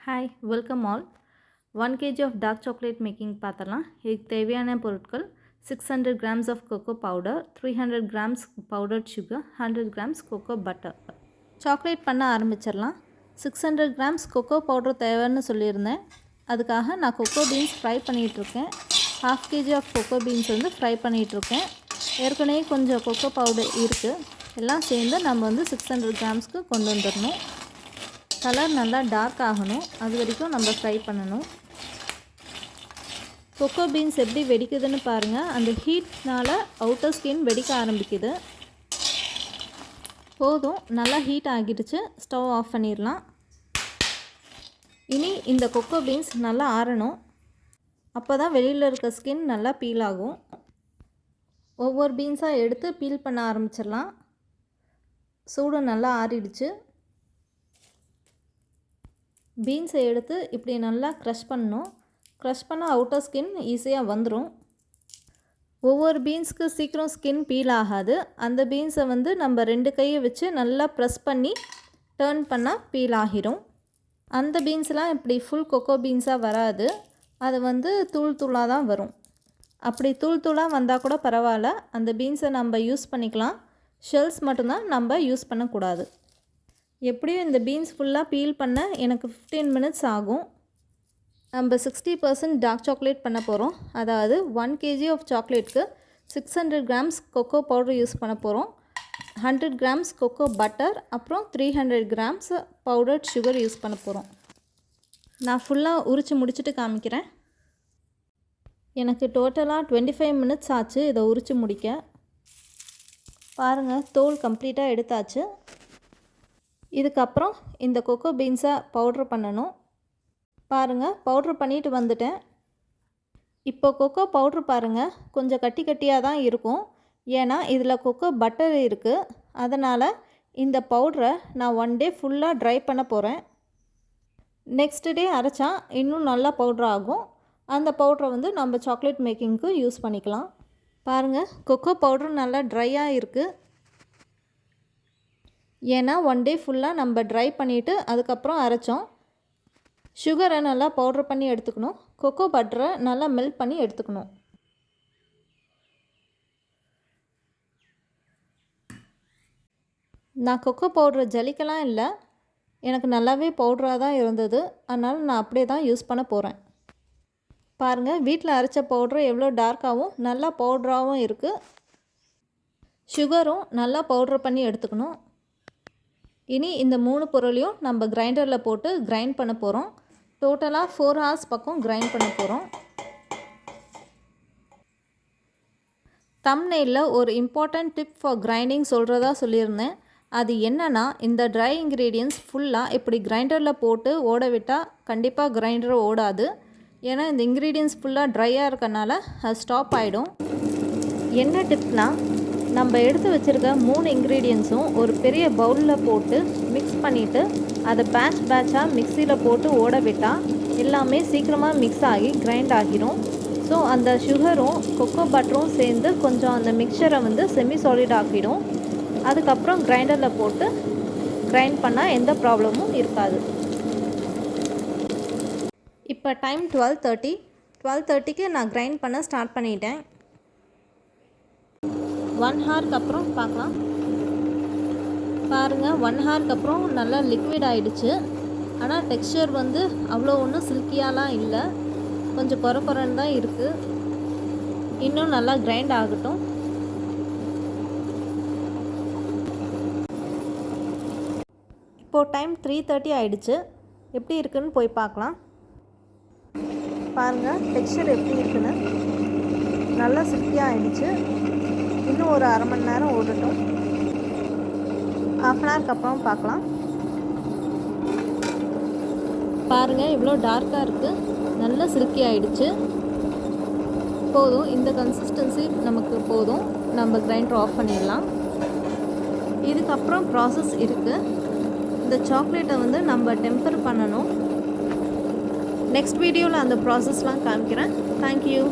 Hi, welcome all. 1 kg of dark chocolate making பார்த்தலாம். இதுக்கு தேவையான பொருட்கள் 600 grams of cocoa powder, 300 grams powdered sugar, 100 grams cocoa butter. Chocolate பண்ண ஆரம்பிச்சிடலாம். 600 grams cocoa powder தேவைன்னு சொல்லியிருந்தேன். அதுக்காக நான் cocoa beans ஃப்ரை பண்ணிகிட்ருக்கேன். 1/2 kg of cocoa beans வந்து ஃப்ரை பண்ணிகிட்ருக்கேன். ஏற்கனவே கொஞ்சம் cocoa powder இருக்குது. எல்லாம் சேர்ந்து நம்ம வந்து 600 கிராம்ஸ்க்கு கொண்டு வந்துடணும். கலர் நல்லா டார்க் ஆகணும், அது வரைக்கும் நம்ம ஃப்ரை பண்ணணும். கொக்கோ பீன்ஸ் எப்படி வெடிக்குதுன்னு பாருங்கள். அந்த ஹீட்னால் அவுட்டர் ஸ்கின் வெடிக்க ஆரம்பிக்குது. போதும், நல்லா ஹீட் ஆகிடுச்சு. ஸ்டவ் ஆஃப் பண்ணிடலாம். இனி இந்த கொக்கோ பீன்ஸ் நல்லா ஆறணும். அப்போ தான் வெளியில் இருக்க ஸ்கின் நல்லா பீல் ஆகும். ஒவ்வொரு பீன்ஸாக எடுத்து பீல் பண்ண ஆரம்பிச்சிடலாம். சூடு நல்லா ஆறிடுச்சு. பீன்ஸை எடுத்து இப்படி நல்லா க்ரஷ் பண்ணணும். க்ரஷ் பண்ண அவுட்டர் ஸ்கின் ஈஸியாக வந்துடும். ஒவ்வொரு பீன்ஸுக்கு சீக்கிரம் ஸ்கின் பீல் ஆகாது. அந்த பீன்ஸை வந்து நம்ம 2 கையை வச்சு நல்லா ப்ரெஸ் பண்ணி டர்ன் பண்ணால் பீல் ஆகிரும். அந்த பீன்ஸ்லாம் இப்படி ஃபுல் கொக்கோ பீன்ஸாக வராது. அது வந்து தூள் தூளாக தான் வரும். அப்படி தூள் தூளாக வந்தால் கூட பரவாயில்ல, அந்த பீன்ஸை நம்ம யூஸ் பண்ணிக்கலாம். ஷெல்ஸ் மட்டும்தான் நம்ம யூஸ் பண்ணக்கூடாது. எப்படியும் இந்த பீன்ஸ் ஃபுல்லாக பீல் பண்ண எனக்கு 15 மினிட்ஸ் ஆகும். நம்ம 60% டார்க் சாக்லேட் பண்ண போகிறோம். அதாவது 1 kg ஆஃப் சாக்லேட்க்கு 600 கிராம்ஸ் கொக்கோ பவுடர் யூஸ் பண்ண போகிறோம். 100 கிராம்ஸ் கொக்கோ பட்டர், அப்புறம் 300 கிராம்ஸ் பவுடர்ட் சுகர் யூஸ் பண்ண போகிறோம். நான் ஃபுல்லாக உரித்து முடிச்சுட்டு காமிக்கிறேன். எனக்கு டோட்டலாக 25 மினிட்ஸ் ஆச்சு இதை உரித்து முடிக்க. பாருங்கள், தோல் கம்ப்ளீட்டாக எடுத்தாச்சு. இதுக்கப்புறம் இந்த கொக்கோ பீன்ஸை பவுட்ரு பண்ணணும். பாருங்கள், பவுட்ரு பண்ணிட்டு வந்துட்டேன். இப்போ கொக்கோ பவுட்ரு பாருங்கள், கொஞ்சம் கட்டி கட்டியாக தான் இருக்கும். ஏன்னா இதில் கொக்கோ பட்டர் இருக்குது. அதனால் இந்த பவுட்ரை நான் 1 டே ஃபுல்லாக ட்ரை பண்ண போகிறேன். நெக்ஸ்ட் டே அரைச்சா இன்னும் நல்லா பவுட்ரு ஆகும். அந்த பவுட்ரை வந்து நம்ம சாக்லேட் மேக்கிங்க்கு யூஸ் பண்ணிக்கலாம். பாருங்கள், கொக்கோ பவுட்ரு நல்லா ட்ரையாக இருக்குது. ஏன்னா 1 டே ஃபுல்லாக நம்ம ட்ரை பண்ணிவிட்டு அதுக்கப்புறம் அரைச்சோம். சுகரை நல்லா பவுட்ரு பண்ணி எடுத்துக்கணும். கொக்கோ பட்டரை நல்லா மெல்ட் பண்ணி எடுத்துக்கணும். நான் கொக்கோ பவுட்ரை ஜலிக்கலாம் இல்லை, எனக்கு நல்லாவே பவுட்ராக தான் இருந்தது. அதனால் நான் அப்படியே தான் யூஸ் பண்ண போகிறேன். பாருங்கள், வீட்டில் அரைச்ச பவுட்ரு எவ்வளோ டார்க்காகவும் நல்லா பவுட்ராகவும் இருக்குது. சுகரும் நல்லா பவுட்ரு பண்ணி எடுத்துக்கணும். இனி இந்த 3 பொருளையும் நம்ம கிரைண்டரில் போட்டு கிரைண்ட் பண்ண போகிறோம். டோட்டலாக 4 ஹவர்ஸ் பக்கம் கிரைண்ட் பண்ண போகிறோம். தம்ப்நெயிலில் ஒரு இம்பார்ட்டண்ட் டிப் ஃபார் கிரைண்டிங் சொல்கிறதா சொல்லியிருந்தேன். அது என்னென்னா, இந்த ட்ரை இன்க்ரீடியன்ட்ஸ் ஃபுல்லாக இப்படி கிரைண்டரில் போட்டு ஓட விட்டால் கண்டிப்பாக கிரைண்டர் ஓடாது. ஏன்னா இந்த இன்க்ரீடியன்ட்ஸ் ஃபுல்லாக ட்ரையாக இருக்கனால அது ஸ்டாப் ஆகிடும். என்ன டிப்னால், நம்ம எடுத்து வச்சுருக்க 3 இன்க்ரீடியன்ட்ஸும் ஒரு பெரிய பவுலில் போட்டு மிக்ஸ் பண்ணிவிட்டு அதை பேட்சாக மிக்சியில் போட்டு ஓட விட்டால் எல்லாமே சீக்கிரமாக மிக்ஸ் ஆகி கிரைண்ட் ஆகிரும். ஸோ அந்த சுகரும் கொக்கோ பட்டரும் சேர்ந்து கொஞ்சம் அந்த மிக்சரை வந்து செமி சாலிட் ஆக்கிடும். அதுக்கப்புறம் கிரைண்டரில் போட்டு கிரைண்ட் பண்ணால் எந்த ப்ராப்ளமும் இருக்காது. இப்போ டைம் 12:30க்கு நான் கிரைண்ட் பண்ண ஸ்டார்ட் பண்ணிட்டேன். 1 ஹவருக்கு அப்புறம் பார்க்கலாம். பாருங்கள், 1 ஹவருக்கு அப்புறம் நல்லா லிக்விட் ஆகிடுச்சு. ஆனால் டெக்ஸ்சர் வந்து அவ்வளோ ஒன்றும் சில்கியாலாம் இல்லை, கொஞ்சம் குறன்னு தான் இருக்குது. இன்னும் நல்லா கிரைண்ட் ஆகட்டும். இப்போது டைம் 3:30 ஆகிடுச்சு. எப்படி இருக்குதுன்னு போய் பார்க்கலாம். பாருங்கள், டெக்ஸ்சர் எப்படி இருக்குன்னு நல்லா சில்கியாக ஆகிடுச்சு. இன்னும் ஒரு அரை மணி நேரம் ஓடட்டும். 1/2 ஹவருக்கு அப்புறம் பார்க்கலாம். பாருங்கள், இவ்வளோ டார்க்காக இருக்குது, நல்லா சில்கி ஆகிடுச்சு. போதும், இந்த கன்சிஸ்டன்சி நமக்கு போதும். நம்ம கிரைண்டர் ஆஃப் பண்ணிடலாம். இதுக்கப்புறம் ப்ராசஸ் இருக்குது. இந்த சாக்லேட்டை வந்து நம்ம டெம்பர் பண்ணணும். நெக்ஸ்ட் வீடியோவில் அந்த ப்ராசஸ்லாம் காமிக்கிறேன். தேங்க்யூ.